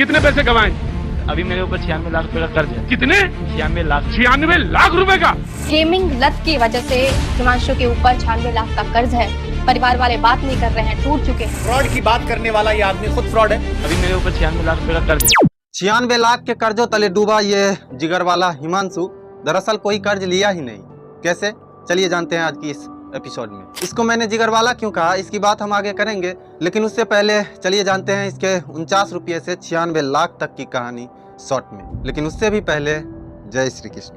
कितने पैसे कमाए? अभी मेरे ऊपर 96 लाख रुपए का कर्ज है। कितने? 96 लाख। 96 लाख रुपए का? गेमिंग लत की वजह से हिमांशु के ऊपर 96 लाख का कर्ज है। परिवार वाले बात नहीं कर रहे हैं, टूट चुके हैं। फ्रॉड की बात करने वाला ये आदमी खुद फ्रॉड है। अभी मेरे ऊपर 96 लाख रुपए का कर्ज है। 96 लाख के कर्जों तले डूबा ये जिगर वाला हिमांशु दरअसल कोई कर्ज लिया ही नहीं। कैसे? चलिए जानते हैं आज की इस एपिसोड में। इसको मैंने जिगर वाला क्यों कहा, इसकी बात हम आगे करेंगे, लेकिन उससे पहले चलिए जानते हैं इसके 49 रुपये से 96 लाख तक की कहानी शॉर्ट में। लेकिन उससे भी पहले जय श्री कृष्ण।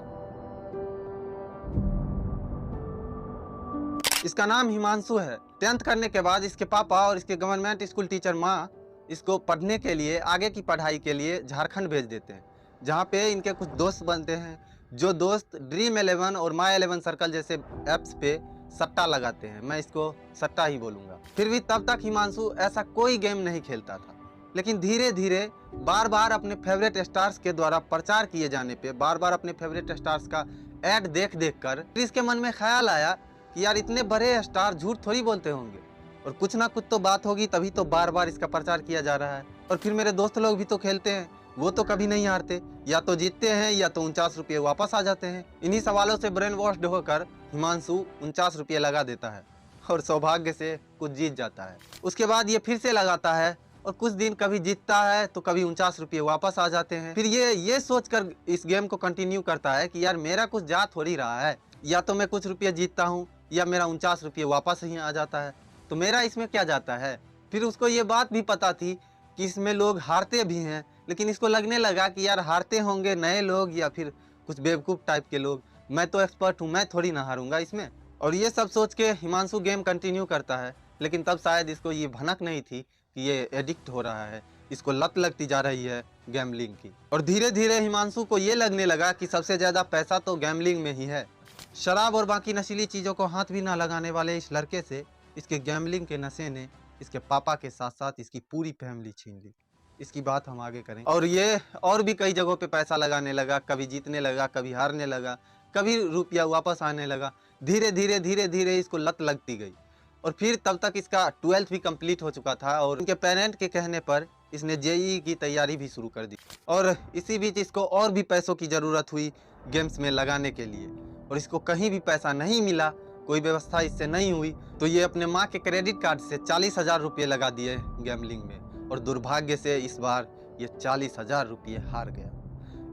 इसका नाम हिमांशु है। 10th करने के बाद इसके पापा और इसके गवर्नमेंट स्कूल टीचर माँ इसको पढ़ने के लिए, आगे की पढ़ाई के लिए झारखंड भेज देते हैं, जहाँ पे इनके कुछ दोस्त बनते हैं, जो दोस्त ड्रीम 11 और माई 11 सर्कल जैसे ऐप्स पे सट्टा लगाते हैं। मैं इसको सट्टा ही बोलूँगा। फिर भी तब तक हिमांशु ऐसा कोई गेम नहीं खेलता था, लेकिन धीरे धीरे बार बार अपने फेवरेट स्टार्स के द्वारा प्रचार किए जाने पे, बार बार अपने फेवरेट स्टार्स का ऐड देख देख कर इसके मन में ख्याल आया कि यार इतने बड़े स्टार झूठ थोड़ी बोलते होंगे, और कुछ ना कुछ तो बात होगी, तभी तो बार बार इसका प्रचार किया जा रहा है। और फिर मेरे दोस्त लोग भी तो खेलते हैं, वो तो कभी नहीं हारते, या तो जीतते हैं या तो 49 रुपये वापस आ जाते हैं। इन्हीं सवालों से ब्रेन वॉश्ड होकर हिमांशु 49 रुपये लगा देता है और सौभाग्य से कुछ जीत जाता है। उसके बाद ये फिर से लगाता है और कुछ दिन कभी जीतता है तो कभी 49 रुपये वापस आ जाते हैं। फिर ये सोचकर इस गेम को कंटिन्यू करता है कि यार मेरा कुछ जा थोड़ी रहा है, या तो मैं कुछ रुपये जीतता हूँ या मेरा 49 रुपये वापस ही आ जाता है, तो मेरा इसमें क्या जाता है। फिर उसको ये बात भी पता थी कि इसमें लोग हारते भी हैं, लेकिन इसको लगने लगा कि यार हारते होंगे नए लोग या फिर कुछ बेवकूफ़ टाइप के लोग, मैं तो एक्सपर्ट हूँ, मैं थोड़ी ना हारूंगा इसमें। और ये सब सोच के हिमांशु गेम कंटिन्यू करता है, लेकिन तब शायद इसको ये भनक नहीं थी कि ये एडिक्ट हो रहा है, इसको लत लगती जा रही है गैम्बलिंग की। और धीरे धीरे हिमांशु को ये लगने लगा कि सबसे ज़्यादा पैसा तो गैम्बलिंग में ही है। शराब और बाकी नशीली चीज़ों को हाथ भी ना लगाने वाले इस लड़के से इसके गैम्बलिंग के नशे ने इसके पापा के साथ साथ इसकी पूरी फैमिली छीन ली। इसकी बात हम आगे करें। और ये और भी कई जगहों पे पैसा लगाने लगा, कभी जीतने लगा, कभी हारने लगा, कभी रुपया वापस आने लगा। धीरे धीरे धीरे धीरे इसको लत लगती गई। और फिर तब तक इसका 12th भी कंप्लीट हो चुका था और उनके पेरेंट के कहने पर इसने जेईई की तैयारी भी शुरू कर दी। और इसी बीच इसको और भी पैसों की ज़रूरत हुई गेम्स में लगाने के लिए, और इसको कहीं भी पैसा नहीं मिला, कोई व्यवस्था इससे नहीं हुई, तो ये अपने माँ के क्रेडिट कार्ड से 40,000 रुपये लगा दिए गैम्बलिंग में, और दुर्भाग्य से इस बार ये 40,000 रुपये हार गया।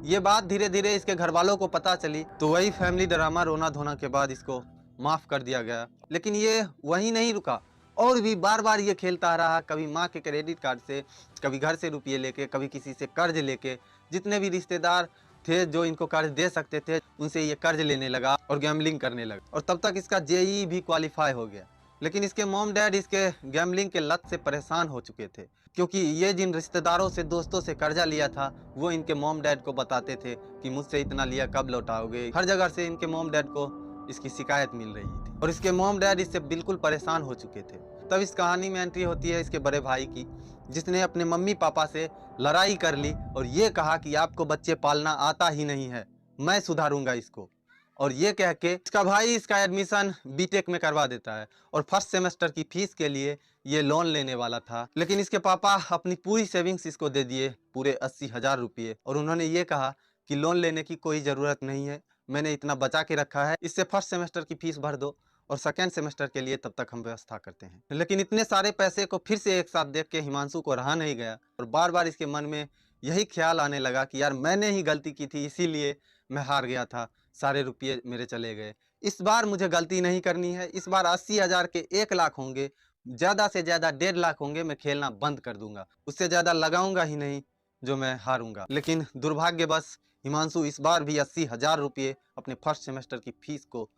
ये बात धीरे धीरे इसके घर वालों को पता चली, तो वही फैमिली ड्रामा रोना धोना के बाद इसको माफ़ कर दिया गया। लेकिन ये वहीं नहीं रुका, और भी बार बार ये खेलता रहा, कभी माँ के क्रेडिट कार्ड से, कभी घर से रुपये लेके, कभी किसी से कर्ज लेके। जितने भी रिश्तेदार थे जो इनको कर्ज दे सकते थे, उनसे ये कर्ज लेने लगा और गैम्बलिंग करने लगा। और तब तक इसका जेईई भी क्वालिफाई हो गया। लेकिन इसके मॉम डैड इसके गैम्बलिंग के लत से परेशान हो चुके थे, क्योंकि ये जिन रिश्तेदारों से, दोस्तों से कर्जा लिया था, वो इनके मॉम डैड को बताते थे कि मुझसे इतना लिया, कब लौटाओगे। हर जगह से इनके मॉम डैड को इसकी शिकायत मिल रही थी और इसके मॉम डैड इससे बिल्कुल परेशान हो चुके थे। तब इस कहानी में एंट्री होती है इसके बड़े भाई की, जिसने अपने मम्मी पापा से लड़ाई कर ली और ये कहा कि आपको बच्चे पालना आता ही नहीं है, मैं सुधारूंगा इसको। और ये कह के इसका भाई इसका एडमिशन बीटेक में करवा देता है, और फर्स्ट सेमेस्टर की फीस के लिए ये लोन लेने वाला था, लेकिन इसके पापा अपनी पूरी सेविंग्स इसको दे दिए, पूरे 80,000 रुपये, और उन्होंने ये कहा कि लोन लेने की कोई ज़रूरत नहीं है, मैंने इतना बचा के रखा है, इससे फर्स्ट सेमेस्टर की फीस भर दो और सेकेंड सेमेस्टर के लिए तब तक हम व्यवस्था करते हैं। लेकिन इतने सारे पैसे को फिर से एक साथ देख के हिमांशु को रहा नहीं गया, और बार बार इसके मन में यही ख्याल आने लगा कि यार मैंने ही गलती की थी, इसीलिए मैं हार गया था, सारे रुपये मेरे चले गए। इस बार मुझे गलती नहीं करनी है, इस बार 80,000 के 1 लाख होंगे, ज़्यादा से ज़्यादा 1.5 लाख होंगे, मैं खेलना बंद कर दूंगा, उससे ज़्यादा लगाऊंगा ही नहीं जो मैं हारूंगा। लेकिन दुर्भाग्यवश हिमांशु इस बार भी 80,000 रुपये अपने फर्स्ट सेमेस्टर की फीस को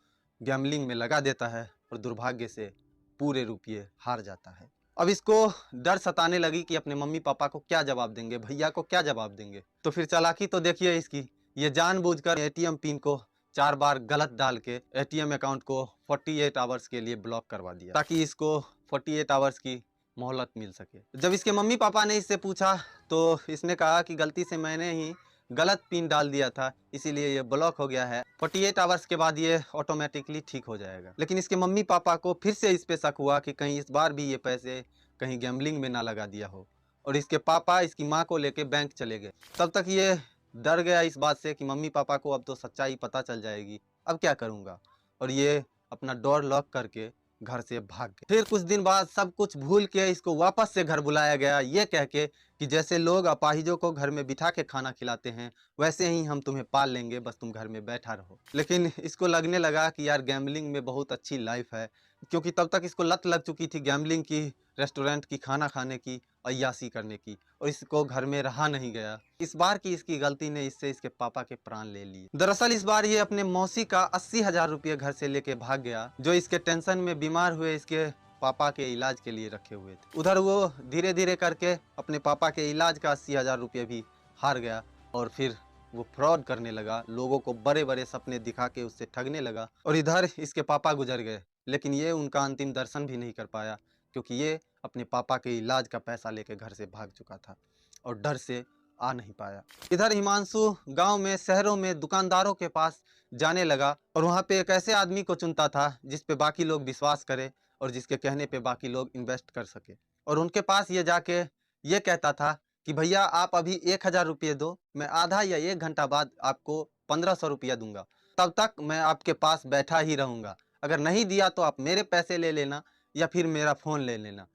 गैम्बलिंग में लगा देता है, और दुर्भाग्य से पूरे रुपये हार जाता है। अब इसको डर सताने लगी कि अपने मम्मी पापा को क्या जवाब देंगे, भैया को क्या जवाब देंगे। तो फिर चालाकी तो देखिए इसकी, ये जानबूझकर एटीएम पिन को 4 बार गलत डाल के एटीएम अकाउंट को 48 आवर्स के लिए ब्लॉक करवा दिया, ताकि इसको 48 आवर्स की मोहलत मिल सके। जब इसके मम्मी पापा ने इससे पूछा तो इसने कहा कि गलती से मैंने ही गलत पिन डाल दिया था, इसीलिए ये ब्लॉक हो गया है, 48 आवर्स के बाद ये ऑटोमेटिकली ठीक हो जाएगा। लेकिन इसके मम्मी पापा को फिर से इस पे शक हुआ कि कहीं इस बार भी ये पैसे कहीं गैम्बलिंग में ना लगा दिया हो, और इसके पापा इसकी माँ को लेके बैंक चले गए। तब तक ये डर गया इस बात से कि मम्मी पापा को अब तो सच्चाई पता चल जाएगी, अब क्या करूँगा, और ये अपना डोर लॉक करके घर से भाग गए। फिर कुछ दिन बाद सब कुछ भूल के इसको वापस से घर बुलाया गया, ये कह के कि जैसे लोग अपाहिजों को घर में बिठा के खाना खिलाते हैं वैसे ही हम तुम्हें पाल लेंगे, बस तुम घर में बैठा रहो। लेकिन इसको लगने लगा कि यार गैम्बलिंग में बहुत अच्छी लाइफ है, क्योंकि तब तक इसको लत लग चुकी थी गैम्बलिंग की, रेस्टोरेंट की, खाना खाने की, अय्याशी करने की, और इसको घर में रहा नहीं गया। इस बार की इसकी गलती ने इससे इसके पापा के प्राण ले लिए। दरअसल इस बार ये अपने मौसी का 80,000 रुपये घर से लेके भाग गया, जो इसके टेंशन में बीमार हुए इसके पापा के इलाज के लिए रखे हुए थे। उधर वो धीरे धीरे करके अपने पापा के इलाज का 80,000 रुपये भी हार गया, और फिर वो फ्रॉड करने लगा, लोगों को बड़े बड़े सपने दिखा के उससे ठगने लगा। और इधर इसके पापा गुजर गए, लेकिन ये उनका अंतिम दर्शन भी नहीं कर पाया, क्योंकि ये अपने पापा के इलाज का पैसा लेके घर से भाग चुका था और डर से आ नहीं पाया। इधर हिमांशु गांव में, शहरों में दुकानदारों के पास जाने लगा, और वहाँ पे एक ऐसे आदमी को चुनता था जिस पे बाकी लोग विश्वास करें और जिसके कहने पे बाकी लोग इन्वेस्ट कर सके। और उनके पास ये जाके ये कहता था कि भैया आप अभी 1,000 रुपये दो, मैं आधा या 1 घंटा बाद आपको 1,500 रुपया दूंगा, तब तक मैं आपके पास बैठा ही रहूँगा, अगर नहीं दिया तो आप मेरे पैसे ले लेना या फिर मेरा फ़ोन ले लेना,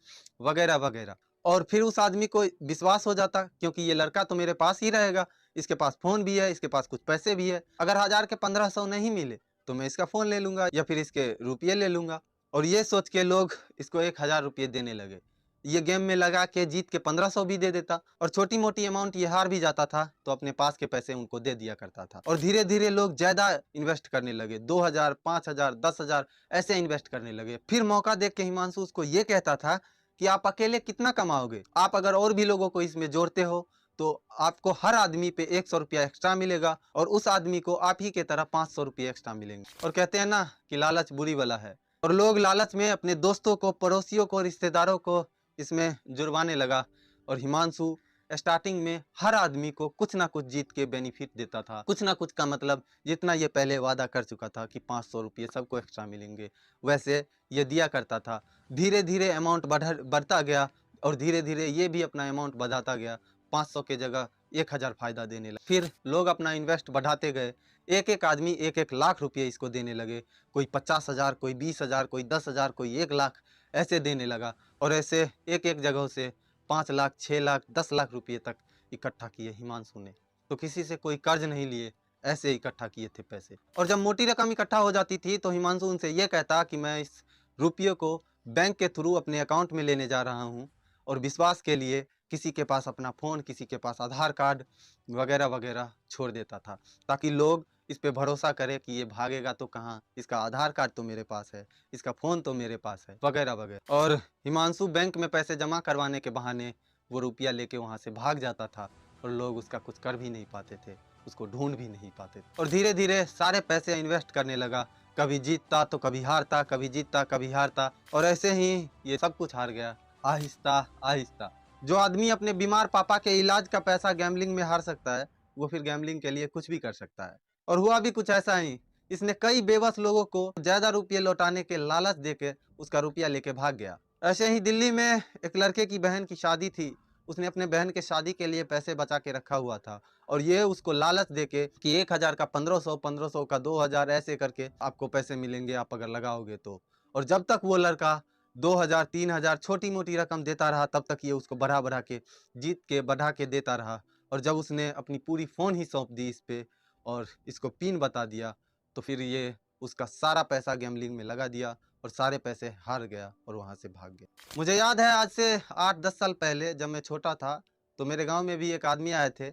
वगैरह वगैरह। और फिर उस आदमी को विश्वास हो जाता, क्योंकि ये लड़का तो मेरे पास ही रहेगा, इसके पास फ़ोन भी है, इसके पास कुछ पैसे भी है, अगर 1000 के 1500 नहीं मिले तो मैं इसका फ़ोन ले लूँगा या फिर इसके रुपये ले लूँगा। और ये सोच के लोग इसको 1,000 रुपये देने लगे। ये गेम में लगा के जीत के 1500 भी दे देता, और छोटी मोटी अमाउंट ये हार भी जाता था तो अपने पास के पैसे उनको दे दिया करता था। और धीरे धीरे लोग ज़्यादा इन्वेस्ट करने लगे, 2,000, 5,000, 10,000 ऐसे इन्वेस्ट करने लगे। फिर मौका देख के हिमांशु उसको ये कहता था कि आप अकेले कितना कमाओगे, आप अगर और भी लोगों को इसमें जोड़ते हो तो आपको हर आदमी पे 100 रुपया एक्स्ट्रा मिलेगा, और उस आदमी को आप ही के तरह 500 रुपये एक्स्ट्रा मिलेंगे। और कहते हैं ना कि लालच बुरी वाला है, और लोग लालच में अपने दोस्तों को, पड़ोसियों को, रिश्तेदारों को इसमें जुर्माने लगा। और हिमांशु स्टार्टिंग में हर आदमी को कुछ ना कुछ जीत के बेनिफिट देता था, कुछ ना कुछ का मतलब जितना ये पहले वादा कर चुका था कि 500 रुपये सबको एक्स्ट्रा मिलेंगे, वैसे ये दिया करता था। धीरे धीरे अमाउंट बढ़ता गया, और धीरे धीरे ये भी अपना अमाउंट बढ़ाता गया, 500 के जगह 1,000 फ़ायदा देने लगा। फिर लोग अपना इन्वेस्ट बढ़ाते गए, एक एक आदमी 1-1 लाख रुपये इसको देने लगे, कोई 50,000, कोई 20,000, कोई 10,000, कोई 1 लाख ऐसे देने लगा। और ऐसे एक एक जगहों से 5 लाख, 6 लाख, 10 लाख रुपये तक इकट्ठा किए हिमांशु ने। तो किसी से कोई कर्ज नहीं लिए, ऐसे इकट्ठा किए थे पैसे। और जब मोटी रकम इकट्ठा हो जाती थी तो हिमांशु उनसे ये कहता कि मैं इस रुपये को बैंक के थ्रू अपने अकाउंट में लेने जा रहा हूँ, और विश्वास के लिए किसी के पास अपना फ़ोन, किसी के पास आधार कार्ड वगैरह वगैरह छोड़ देता था, ताकि लोग इस पे भरोसा करें कि ये भागेगा तो कहाँ, इसका आधार कार्ड तो मेरे पास है, इसका फ़ोन तो मेरे पास है, वगैरह वगैरह। और हिमांशु बैंक में पैसे जमा करवाने के बहाने वो रुपया लेके वहाँ से भाग जाता था, और लोग उसका कुछ कर भी नहीं पाते थे, उसको ढूंढ भी नहीं पाते थे। और धीरे धीरे सारे पैसे इन्वेस्ट करने लगा, कभी जीतता तो कभी हारता, कभी जीतता कभी हारता, और ऐसे ही ये सब कुछ हार गया आहिस्ता आहिस्ता। जो आदमी अपने बीमार पापा के इलाज का पैसा गैम्बलिंग में हार सकता है, वो फिर गैम्बलिंग के लिए कुछ भी कर सकता है। और हुआ भी कुछ ऐसा ही, इसने कई बेबस लोगों को ज़्यादा रुपये लौटाने के लालच देके उसका रुपया लेके भाग गया। ऐसे ही दिल्ली में एक लड़के की बहन की शादी थी, उसने अपने बहन के शादी के लिए पैसे बचा के रखा हुआ था, और ये उसको लालच देके कि 1,000 का 1500, 1500 का 2,000 ऐसे करके आपको पैसे मिलेंगे आप अगर लगाओगे तो। और जब तक वो लड़का 2,000, 3,000 छोटी मोटी रकम देता रहा, तब तक ये उसको बढ़ा बढ़ा के, जीत के बढ़ा के देता रहा। और जब उसने अपनी पूरी फ़ोन ही सौंप दी इस पे और इसको पिन बता दिया, तो फिर ये उसका सारा पैसा गैम्बलिंग में लगा दिया और सारे पैसे हार गया और वहाँ से भाग गया। मुझे याद है आज से 8-10 साल पहले जब मैं छोटा था, तो मेरे गांव में भी एक आदमी आए थे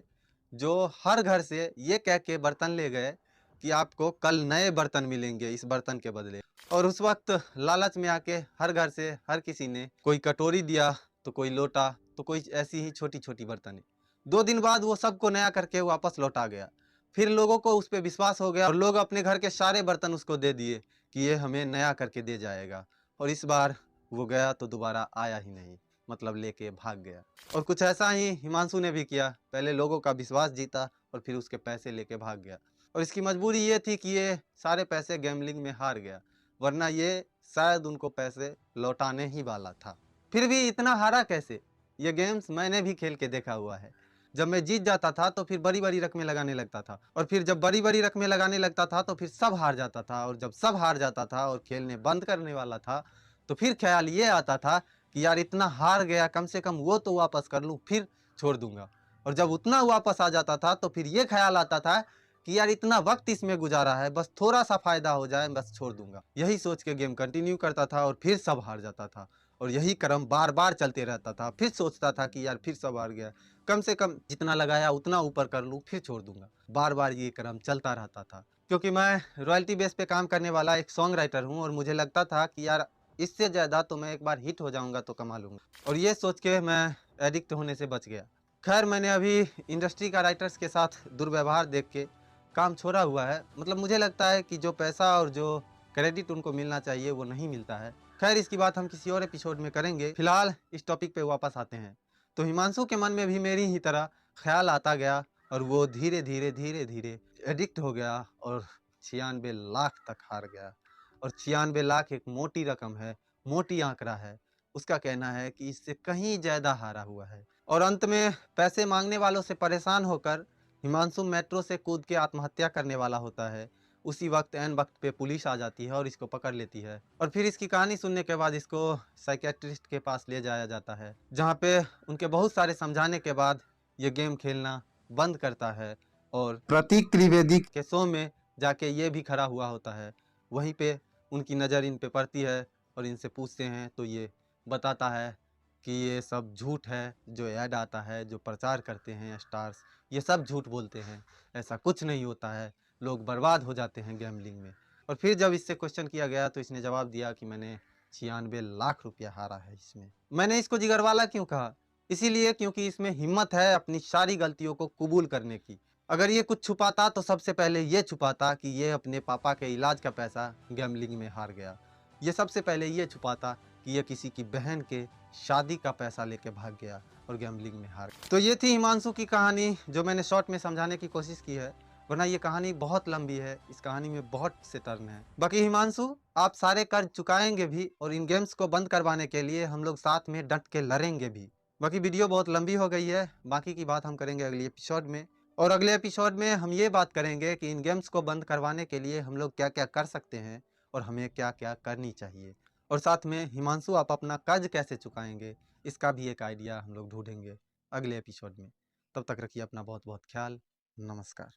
जो हर घर से ये कह के बर्तन ले गए कि आपको कल नए बर्तन मिलेंगे इस बर्तन के बदले। और उस वक्त लालच में आके हर घर से हर किसी ने कोई कटोरी दिया, तो कोई लोटा, तो कोई ऐसी ही छोटी छोटी बर्तनें। 2 दिन बाद वो सबको नया करके वापस लौटा गया। फिर लोगों को उस पर विश्वास हो गया और लोग अपने घर के सारे बर्तन उसको दे दिए कि ये हमें नया करके दे जाएगा। और इस बार वो गया तो दोबारा आया ही नहीं, मतलब लेके भाग गया। और कुछ ऐसा ही हिमांशु ने भी किया, पहले लोगों का विश्वास जीता और फिर उसके पैसे लेके भाग गया। और इसकी मजबूरी ये थी कि ये सारे पैसे गैम्बलिंग में हार गया, वरना ये शायद उनको पैसे लौटाने ही वाला था। फिर भी इतना हारा कैसे? ये गेम्स मैंने भी खेल के देखा हुआ है। जब मैं जीत जाता था तो फिर बड़ी बड़ी रकमें लगाने लगता था, और फिर जब बड़ी बड़ी रकमें लगाने लगता था तो फिर सब हार जाता था, और जब सब हार जाता था और खेलने बंद करने वाला था तो फिर ख्याल ये आता था कि यार इतना हार गया, कम से कम वो तो वापस कर लूँ, फिर छोड़ दूंगा। और जब उतना वापस आ जाता था तो फिर ये ख्याल आता था कि यार इतना वक्त इसमें गुजारा है, बस थोड़ा सा फायदा हो जाए, बस छोड़ दूंगा। यही सोच के गेम कंटिन्यू करता था और फिर सब हार जाता था, और यही क्रम बार बार चलते रहता था। फिर सोचता था कि यार फिर सब हार गया, कम से कम जितना लगाया उतना ऊपर कर लूँ, फिर छोड़ दूंगा। बार बार ये क्रम चलता रहता था, क्योंकि मैं रॉयल्टी बेस पे काम करने वाला एक सॉन्ग राइटर हूँ, और मुझे लगता था कि यार इससे ज़्यादा तो मैं एक बार हिट हो जाऊंगा तो कमा लूँगा, और ये सोच के मैं एडिक्ट होने से बच गया। खैर, मैंने अभी इंडस्ट्री का राइटर्स के साथ दुर्व्यवहार देख के काम छोड़ा हुआ है। मतलब मुझे लगता है कि जो पैसा और जो क्रेडिट उनको मिलना चाहिए वो नहीं मिलता है। खैर, इसकी बात हम किसी और एपिसोड में करेंगे। फिलहाल इस टॉपिक पे वापस आते हैं। तो हिमांशु के मन में भी मेरी ही तरह ख्याल आता गया, और वो धीरे धीरे एडिक्ट हो गया और 96 लाख तक हार गया। और 96 लाख एक मोटी रकम है, मोटी आंकड़ा है। उसका कहना है कि इससे कहीं ज़्यादा हारा हुआ है। और अंत में पैसे मांगने वालों से परेशान होकर हिमांशु मेट्रो से कूद के आत्महत्या करने वाला होता है। उसी वक्त ऐन वक्त पे पुलिस आ जाती है और इसको पकड़ लेती है, और फिर इसकी कहानी सुनने के बाद इसको साइकेट्रिस्ट के पास ले जाया जाता है, जहाँ पे उनके बहुत सारे समझाने के बाद ये गेम खेलना बंद करता है, और प्रतीक त्रिवेदी के शो में जाके ये भी खड़ा हुआ होता है। वहीं पे उनकी नज़र इन पे पड़ती है और इनसे पूछते हैं, तो ये बताता है कि ये सब झूठ है, जो ऐड आता है, जो प्रचार करते हैं स्टार्स, ये सब झूठ बोलते हैं, ऐसा कुछ नहीं होता है, लोग बर्बाद हो जाते हैं गैम्बलिंग में। और फिर जब इससे क्वेश्चन किया गया तो इसने जवाब दिया कि मैंने 96 लाख रुपया हारा है इसमें। मैंने इसको जिगरवाला क्यों कहा? इसीलिए क्योंकि इसमें हिम्मत है अपनी सारी गलतियों को कबूल करने की। अगर ये कुछ छुपाता तो सबसे पहले ये छुपाता कि ये अपने पापा के इलाज का पैसा गैम्बलिंग में हार गया। ये सबसे पहले ये छुपाता कि ये किसी की बहन के शादी का पैसा लेके भाग गया और गैम्बलिंग में हार गया। तो ये थी हिमांशु की कहानी, जो मैंने शॉर्ट में समझाने की कोशिश की है, वरना ये कहानी बहुत लंबी है। इस कहानी में बहुत से टर्न हैं। बाकी हिमांशु, आप सारे कर्ज चुकाएंगे भी, और इन गेम्स को बंद करवाने के लिए हम लोग साथ में डट के लड़ेंगे भी। बाकी वीडियो बहुत लंबी हो गई है, बाकी की बात हम करेंगे अगले एपिसोड में। और अगले एपिसोड में हम ये बात करेंगे कि इन गेम्स को बंद करवाने के लिए हम लोग क्या क्या कर सकते हैं और हमें क्या क्या करनी चाहिए। और साथ में हिमांशु, आप अपना कर्ज कैसे चुकाएंगे, इसका भी एक आइडिया हम लोग ढूंढेंगे अगले एपिसोड में। तब तक रखिए अपना बहुत बहुत ख्याल। नमस्कार।